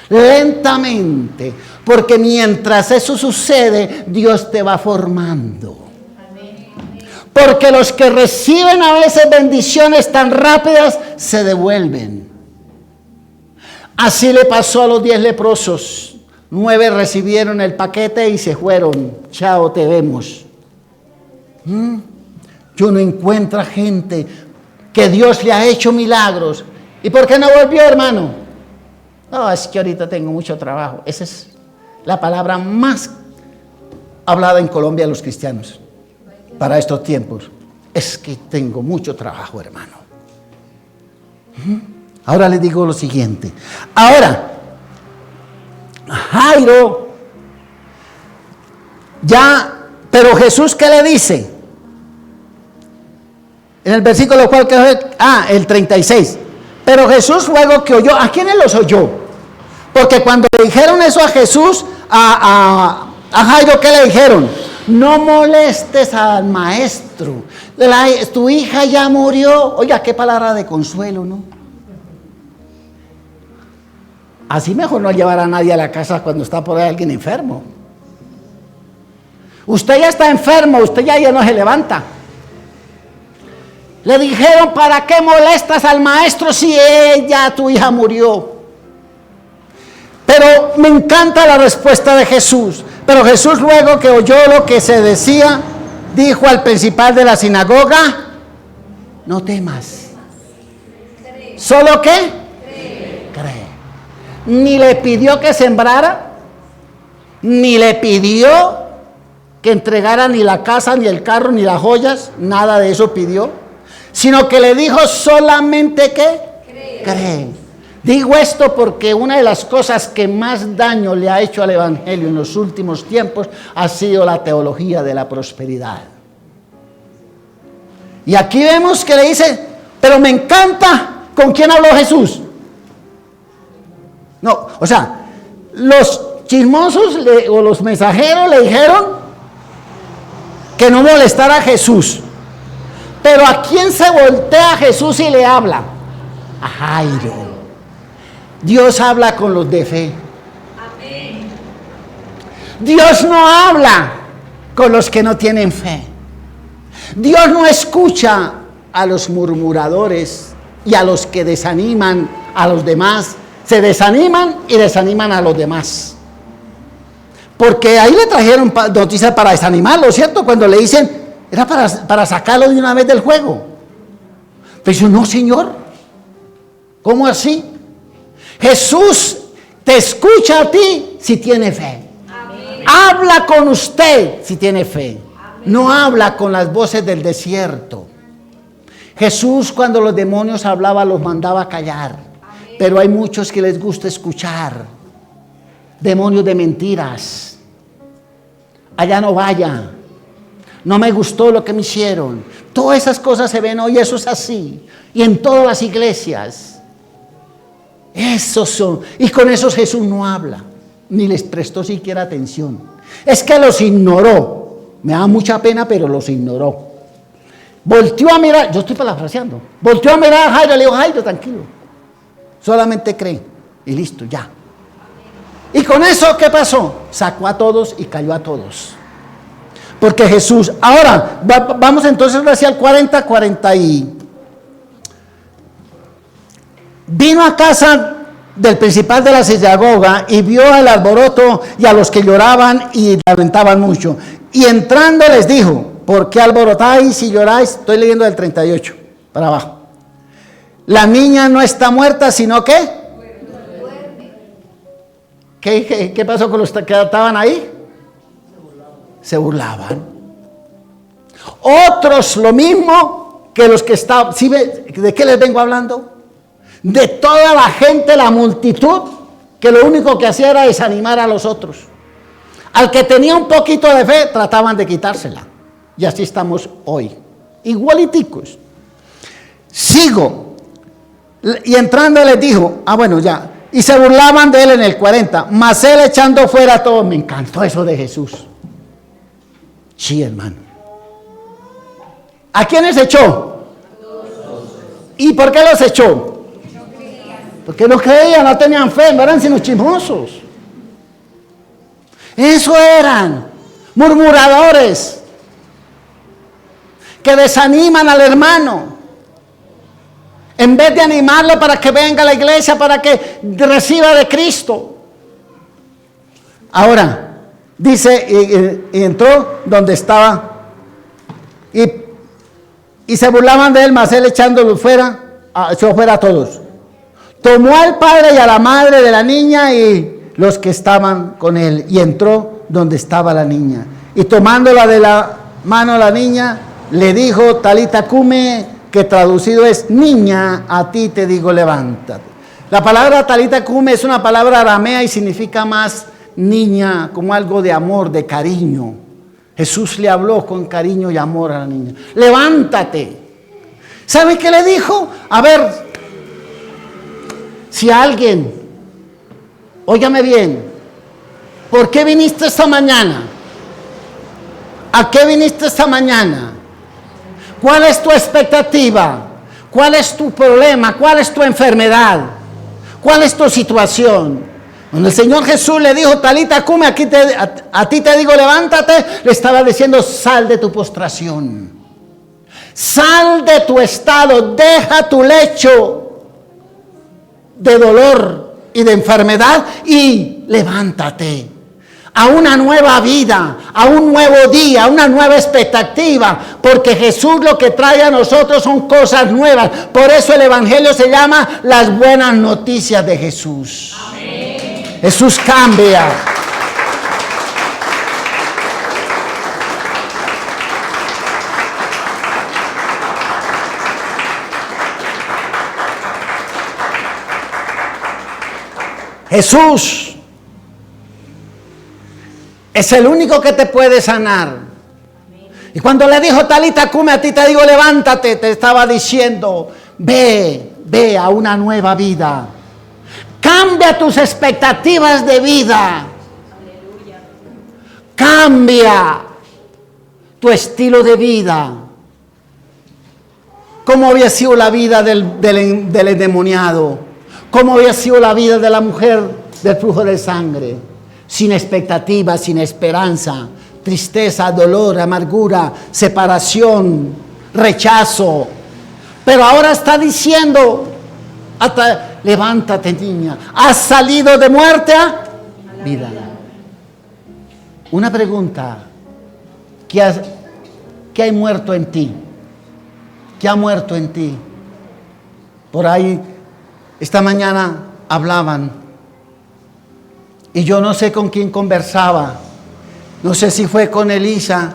[SPEAKER 1] lentamente, porque mientras eso sucede, Dios te va formando. Porque los que reciben a veces bendiciones tan rápidas se devuelven. Así le pasó a los 10 leprosos. 9 recibieron el paquete y se fueron. Chao, te vemos. Yo no encuentro gente que Dios le ha hecho milagros. ¿Y por qué no volvió, hermano? No, es que ahorita tengo mucho trabajo. Esa es la palabra más hablada en Colombia de los cristianos para estos tiempos. Es que tengo mucho trabajo, hermano. Ahora les digo lo siguiente. Ahora, Jairo, pero Jesús, ¿qué le dice? En el versículo cual el 36. Pero Jesús luego que oyó, ¿a quiénes los oyó? Porque cuando le dijeron eso a Jesús, a Jairo, ¿qué le dijeron? No molestes al maestro. Tu hija ya murió. Oiga, qué palabra de consuelo, ¿no? Así mejor no llevar a nadie a la casa cuando está por ahí alguien enfermo. Usted ya está enfermo, usted ya no se levanta. Le dijeron, ¿para qué molestas al maestro si tu hija murió? Pero me encanta la respuesta de Jesús. Pero Jesús, luego que oyó lo que se decía, dijo al principal de la sinagoga, no temas. ¿Solo qué? Cree. Ni le pidió que sembrara, ni le pidió que entregara ni la casa, ni el carro, ni las joyas, nada de eso pidió, sino que le dijo solamente que cree. Digo esto porque una de las cosas que más daño le ha hecho al evangelio en los últimos tiempos ha sido la teología de la prosperidad. Y aquí vemos que le dice, pero me encanta, ¿con quién habló Jesús? No, o sea, los chismosos o los mensajeros le dijeron que no molestara a Jesús. Pero ¿a quién se voltea Jesús y le habla? A Jairo. Dios habla con los de fe. Amén. Dios no habla con los que no tienen fe. Dios no escucha a los murmuradores y a los que desaniman a los demás. Se desaniman y desaniman a los demás. Porque ahí le trajeron noticias para desanimarlo, ¿cierto? Cuando le dicen, era para sacarlo de una vez del juego. Pero dice, no, Señor, ¿cómo así? Jesús te escucha a ti si tiene fe. Amén. Habla con usted si tiene fe. Amén. No habla con las voces del desierto. Jesús, cuando los demonios hablaban, los mandaba a callar. Amén. Pero hay muchos que les gusta escuchar. Demonios de mentiras. Allá no vaya. No me gustó lo que me hicieron. Todas esas cosas se ven hoy, eso es así. Y en todas las iglesias. Esos son. Y con esos Jesús no habla. ni les prestó siquiera atención. Es que los ignoró. Me da mucha pena, pero los ignoró. Volteó a mirar, yo estoy parafraseando, volteó a mirar a Jairo, le dijo: Jairo, tranquilo, solamente cree, y listo, ya. Y con eso, ¿qué pasó? Sacó a todos y cayó a todos. Porque Jesús, ahora, vamos entonces hacia el 40 y... Vino a casa del principal de la sinagoga y vio el alboroto y a los que lloraban y lamentaban mucho. Y entrando les dijo: ¿por qué alborotáis y lloráis? Estoy leyendo del 38 para abajo. La niña no está muerta, sino que... ¿Qué pasó con los que estaban ahí? Se burlaban. Otros lo mismo que los que estaban... ¿Sí ve? ¿De qué les vengo hablando? De toda la gente, la multitud, que lo único que hacía era desanimar a los otros. Al que tenía un poquito de fe, trataban de quitársela. Y así estamos hoy, igualiticos. Sigo. Y entrando les dijo: bueno, ya. Y se burlaban de él en el 40. Mas él, echando fuera a todos. Me encantó eso de Jesús. Sí, hermano. ¿A quiénes echó? ¿Y por qué los echó? Porque no creían, no tenían fe, no eran sino chismosos. Eso eran murmuradores que desaniman al hermano. En vez de animarlo para que venga a la iglesia, para que reciba de Cristo. Ahora, dice, y entró donde estaba, y se burlaban de él, mas él echándolo fuera, echó fuera a todos. Tomó al padre y a la madre de la niña y los que estaban con él, y entró donde estaba la niña. Y tomándola de la mano la niña, le dijo: Talita cume, que traducido es: niña, a ti te digo, levántate. La palabra Talita cume es una palabra aramea y significa más niña, como algo de amor, de cariño. Jesús le habló con cariño y amor a la niña. Levántate. ¿Sabe qué le dijo? A ver, si alguien, óigame bien, ¿por qué viniste esta mañana? ¿A qué viniste esta mañana? ¿Cuál es tu expectativa? ¿Cuál es tu problema? ¿Cuál es tu enfermedad? ¿Cuál es tu situación? Cuando el Señor Jesús le dijo: Talita cume, a ti te digo, levántate, le estaba diciendo: sal de tu postración. Sal de tu estado, deja tu lecho de dolor y de enfermedad y levántate a una nueva vida, a un nuevo día, a una nueva expectativa, porque Jesús lo que trae a nosotros son cosas nuevas. Por eso el Evangelio se llama las buenas noticias de Jesús. Amén. Jesús cambia. Jesús es el único que te puede sanar. Y cuando le dijo: Talita cume, a ti te digo, levántate, te estaba diciendo: ve a una nueva vida. Cambia tus expectativas de vida. Cambia tu estilo de vida. ¿Cómo había sido la vida del endemoniado? ¿Cómo había sido la vida de la mujer del flujo de sangre? Sin expectativa, sin esperanza, tristeza, dolor, amargura, separación, rechazo. Pero ahora está diciendo: levántate, niña, has salido de muerte a vida. Una pregunta: ¿qué hay muerto en ti? ¿Qué ha muerto en ti? Por ahí, esta mañana hablaban. Y yo no sé con quién conversaba. No sé si fue con Elisa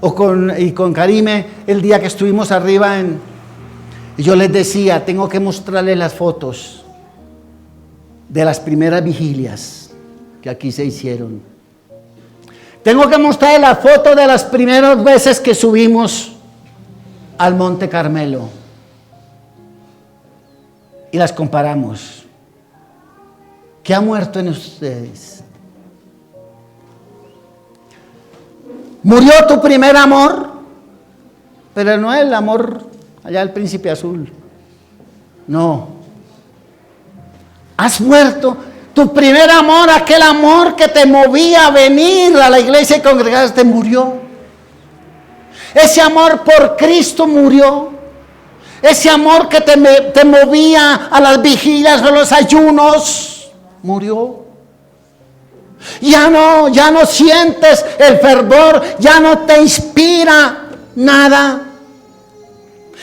[SPEAKER 1] o con Karime el día que estuvimos arriba y yo les decía: tengo que mostrarles las fotos de las primeras vigilias que aquí se hicieron. Tengo que mostrarles las fotos de las primeras veces que subimos al Monte Carmelo. Y las comparamos. ¿Qué ha muerto en ustedes? Murió tu primer amor, pero no el amor allá del príncipe azul. No. Has muerto. Tu primer amor, aquel amor que te movía a venir a la iglesia y congregarse, murió. Ese amor por Cristo murió. Ese amor que te movía a las vigilias o los ayunos, murió. Ya no sientes el fervor, ya no te inspira nada.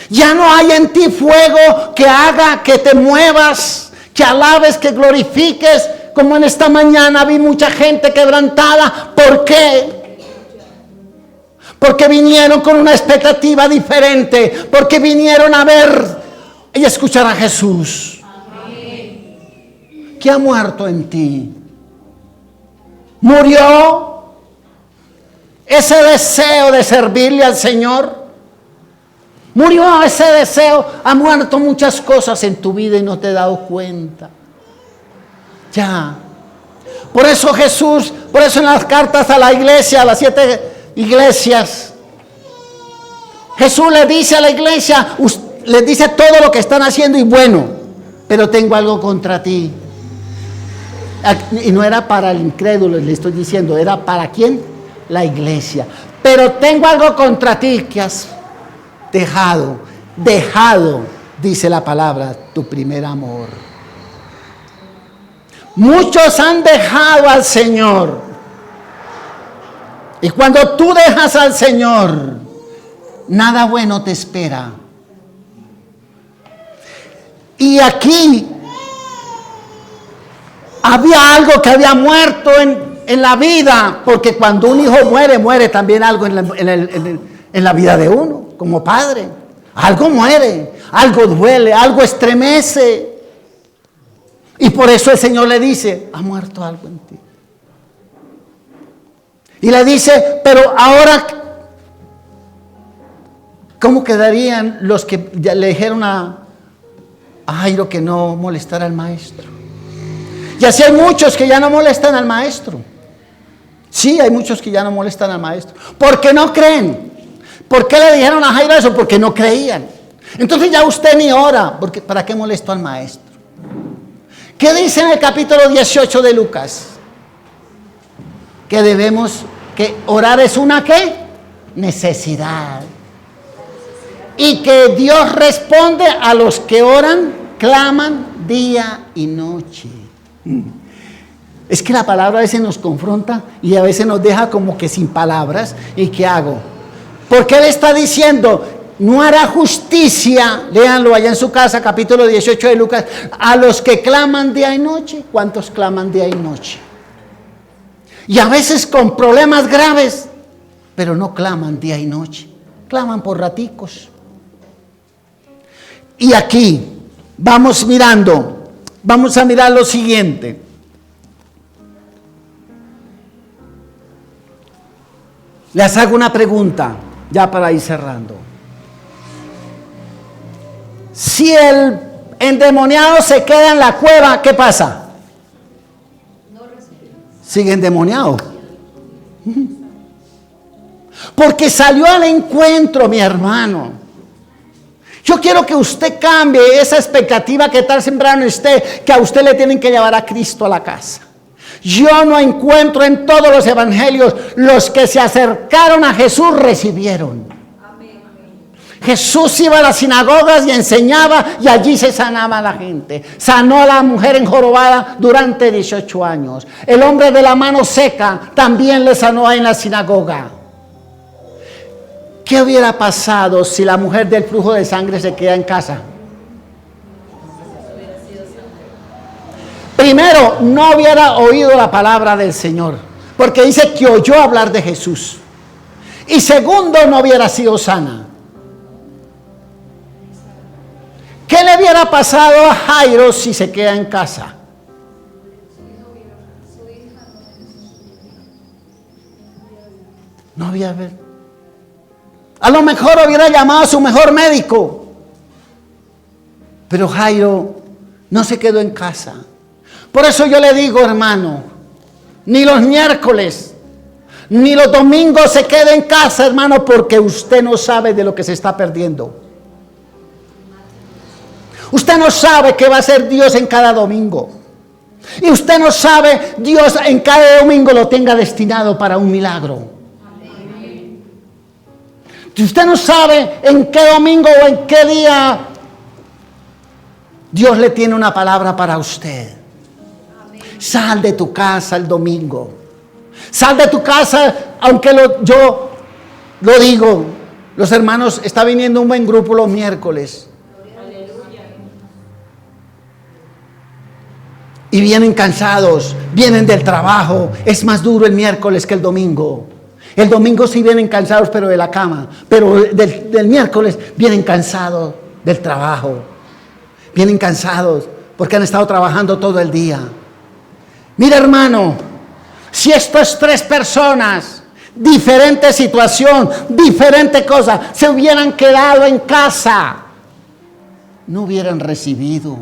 [SPEAKER 1] Ya no hay en ti fuego que haga que te muevas, que alabes, que glorifiques, como en esta mañana vi mucha gente quebrantada. ¿Por qué? Porque vinieron con una expectativa diferente, porque vinieron a ver y escuchar a Jesús. ¿Qué ha muerto en ti? ¿Murió ese deseo de servirle al Señor? Murió ese deseo. Ha muerto muchas cosas en tu vida y no te has dado cuenta. Ya. Por eso Jesús, por eso en las cartas a la iglesia, a las 7 iglesias, Jesús le dice a la iglesia, les dice todo lo que están haciendo y bueno, pero tengo algo contra ti. Y no era para el incrédulo, le estoy diciendo, era para ¿quién? La iglesia. Pero tengo algo contra ti, que has dejado, dice la palabra, tu primer amor. Muchos han dejado al Señor. Y cuando tú dejas al Señor, nada bueno te espera. Y aquí había algo que había muerto en la vida, porque cuando un hijo muere, muere también algo en la vida de uno, como padre. Algo muere, algo duele, algo estremece. Y por eso el Señor le dice, ha muerto algo en ti. Y le dice, pero ahora, ¿cómo quedarían los que le dijeron a Jairo que no molestara al maestro? Y así hay muchos que ya no molestan al maestro. Sí, hay muchos que ya no molestan al maestro. Porque no creen. ¿Por qué le dijeron a Jairo eso? Porque no creían. Entonces ya usted ni ora. Porque ¿para qué molestó al maestro? ¿Qué dice en el capítulo 18 de Lucas? Que orar es una ¿qué? Necesidad. Y que Dios responde a los que oran, claman día y noche. Es que la palabra a veces nos confronta y a veces nos deja como que sin palabras. ¿Y qué hago? Porque Él está diciendo, no hará justicia, léanlo allá en su casa, capítulo 18 de Lucas, a los que claman día y noche. ¿Cuántos claman día y noche? Y a veces con problemas graves, pero no claman día y noche, claman por raticos. Y aquí vamos a mirar lo siguiente. Les hago una pregunta, ya para ir cerrando. Si el endemoniado se queda en la cueva, ¿qué pasa? Sigue endemoniado. Porque salió al encuentro, mi hermano. Yo quiero que usted cambie esa expectativa que está sembrando en usted, que a usted le tienen que llevar a Cristo a la casa. Yo no encuentro en todos los evangelios los que se acercaron a Jesús recibieron. Jesús iba a las sinagogas y enseñaba y allí se sanaba a la gente. Sanó a la mujer enjorobada durante 18 años. El hombre de la mano seca también le sanó en la sinagoga. ¿Qué hubiera pasado si la mujer del flujo de sangre se queda en casa? Primero, no hubiera oído la palabra del Señor, porque dice que oyó hablar de Jesús. Y segundo, no hubiera sido sana. ¿Qué le hubiera pasado a Jairo si se queda en casa? No había ver. A lo mejor hubiera llamado a su mejor médico. Pero Jairo no se quedó en casa. Por eso yo le digo, hermano, ni los miércoles, Ni los domingos se quede en casa, hermano, porque usted no sabe de lo que se está perdiendo. Usted no sabe qué va a hacer Dios en cada domingo. Y usted no sabe, Dios en cada domingo lo tenga destinado para un milagro. Si usted no sabe en qué domingo o en qué día Dios le tiene una palabra para usted. Sal de tu casa el domingo. Sal de tu casa, aunque yo lo digo. Los hermanos, está viniendo un buen grupo los miércoles. Y vienen cansados, vienen del trabajo. Es más duro el miércoles que el domingo. El domingo sí vienen cansados, pero de la cama. Pero del miércoles vienen cansados del trabajo. Vienen cansados porque han estado trabajando todo el día. Mira, hermano, si estas tres personas, diferente situación, diferente cosa, se hubieran quedado en casa, no hubieran recibido.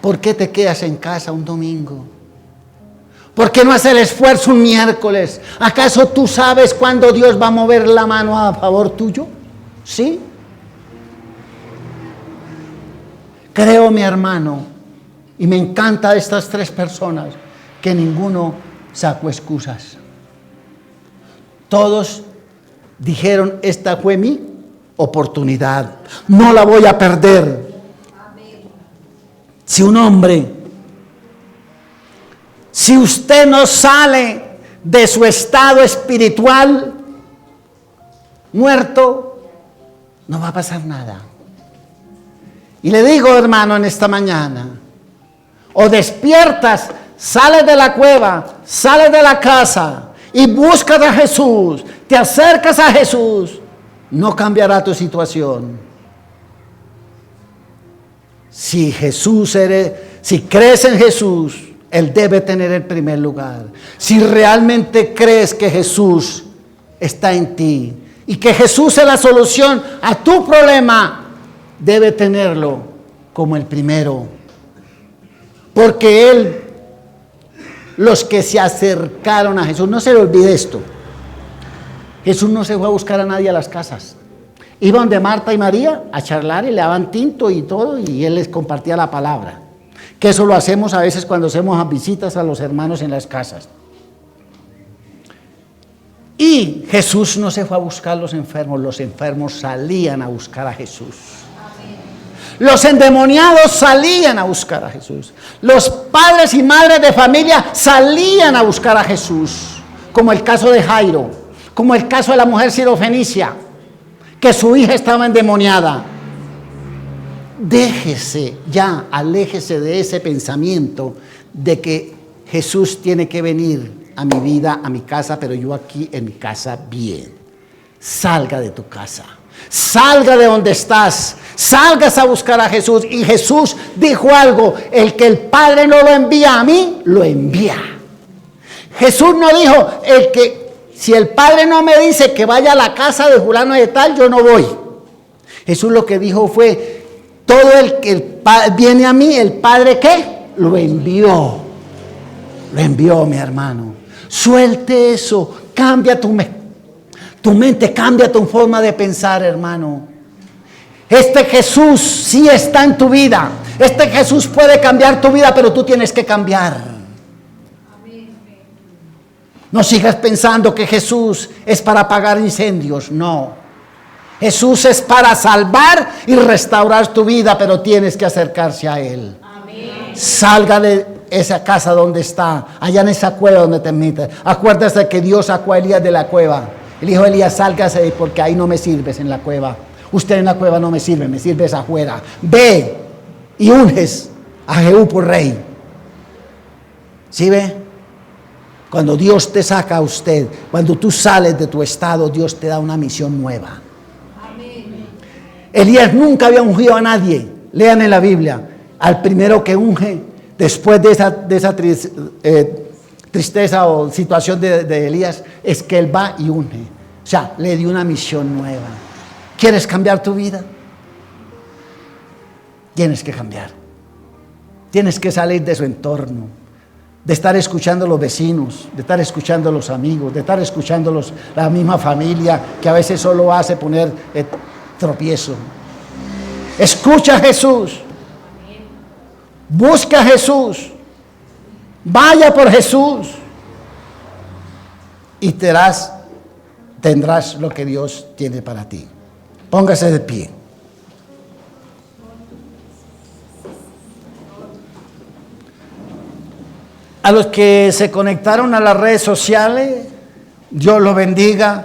[SPEAKER 1] ¿Por qué te quedas en casa un domingo? ¿Por qué no haces el esfuerzo un miércoles? ¿Acaso tú sabes cuándo Dios va a mover la mano a favor tuyo? ¿Sí? Creo, mi hermano, y me encanta de estas tres personas, que ninguno sacó excusas. Todos dijeron, esta fue mi oportunidad, no la voy a perder. Si un hombre, si usted no sale de su estado espiritual muerto, no va a pasar nada. Y le digo, hermano, en esta mañana, o despiertas, sales de la cueva, sales de la casa y buscas a Jesús, te acercas a Jesús, no cambiará tu situación. Si crees en Jesús, Él debe tener el primer lugar. Si realmente crees que Jesús está en ti y que Jesús es la solución a tu problema, debe tenerlo como el primero. Porque los que se acercaron a Jesús, no se le olvide esto, Jesús no se fue a buscar a nadie a las casas. Iba donde Marta y María a charlar y le daban tinto y todo, y Él les compartía la palabra. Que eso lo hacemos a veces cuando hacemos visitas a los hermanos en las casas. Y Jesús no se fue a buscar a los enfermos salían a buscar a Jesús. Los endemoniados salían a buscar a Jesús. Los padres y madres de familia salían a buscar a Jesús. Como el caso de Jairo, como el caso de la mujer sirofenicia, que su hija estaba endemoniada. Aléjese de ese pensamiento de que Jesús tiene que venir a mi vida, a mi casa, pero yo aquí en mi casa bien. Salga de tu casa, salga de donde estás, salgas a buscar a Jesús. Y Jesús dijo algo: el que el Padre no lo envía a mí, lo envía. Jesús no dijo, si el Padre no me dice que vaya a la casa de fulano de tal, yo no voy. Jesús lo que dijo fue, todo el que viene a mí, el Padre, ¿qué? Lo envió. Lo envió, mi hermano. Suelte eso, cambia tu mente, cambia tu forma de pensar, hermano. Este Jesús sí está en tu vida. Este Jesús puede cambiar tu vida, pero tú tienes que cambiar. No sigas pensando que Jesús es para apagar incendios, no. Jesús es para salvar y restaurar tu vida, pero tienes que acercarse a Él. Amén. Salga de esa casa donde está, allá en esa cueva donde te metes. Acuérdate que Dios sacó a Elías de la cueva. El hijo de Elías, sálgase porque ahí no me sirves en la cueva. Usted en la cueva no me sirves afuera. Ve y unges a Jehú por rey. ¿Sí ve? Cuando Dios te saca a usted, cuando tú sales de tu estado, Dios te da una misión nueva. Amén. Elías nunca había ungido a nadie. Lean en la Biblia. Al primero que unge, después de esa tristeza o situación de Elías, es que él va y unge. O sea, le dio una misión nueva. ¿Quieres cambiar tu vida? Tienes que cambiar. Tienes que salir de su entorno. de estar escuchando a los vecinos, de estar escuchando a los amigos, de estar escuchando a la misma familia, que a veces solo hace poner tropiezo. Escucha a Jesús. Busca a Jesús. Vaya por Jesús. Y tendrás lo que Dios tiene para ti. Póngase de pie. A los que se conectaron a las redes sociales, Dios los bendiga.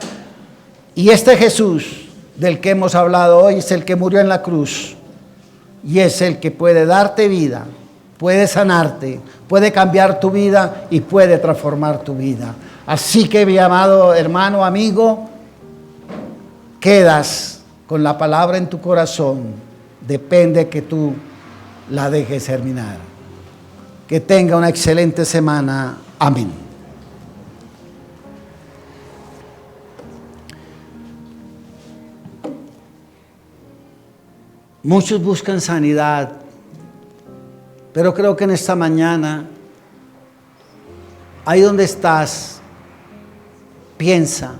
[SPEAKER 1] Y este Jesús del que hemos hablado hoy es el que murió en la cruz. Y es el que puede darte vida, puede sanarte, puede cambiar tu vida y puede transformar tu vida. Así que, mi amado hermano, amigo, quedas con la palabra en tu corazón. Depende que tú la dejes terminar. Que tenga una excelente semana. Amén. Muchos buscan sanidad, pero creo que en esta mañana, ahí donde estás, piensa,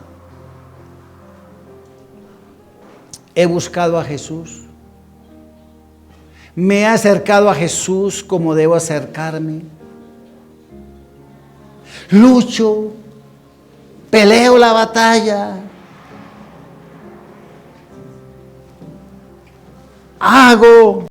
[SPEAKER 1] he buscado a Jesús. Me he acercado a Jesús como debo acercarme. Lucho, peleo la batalla. Hago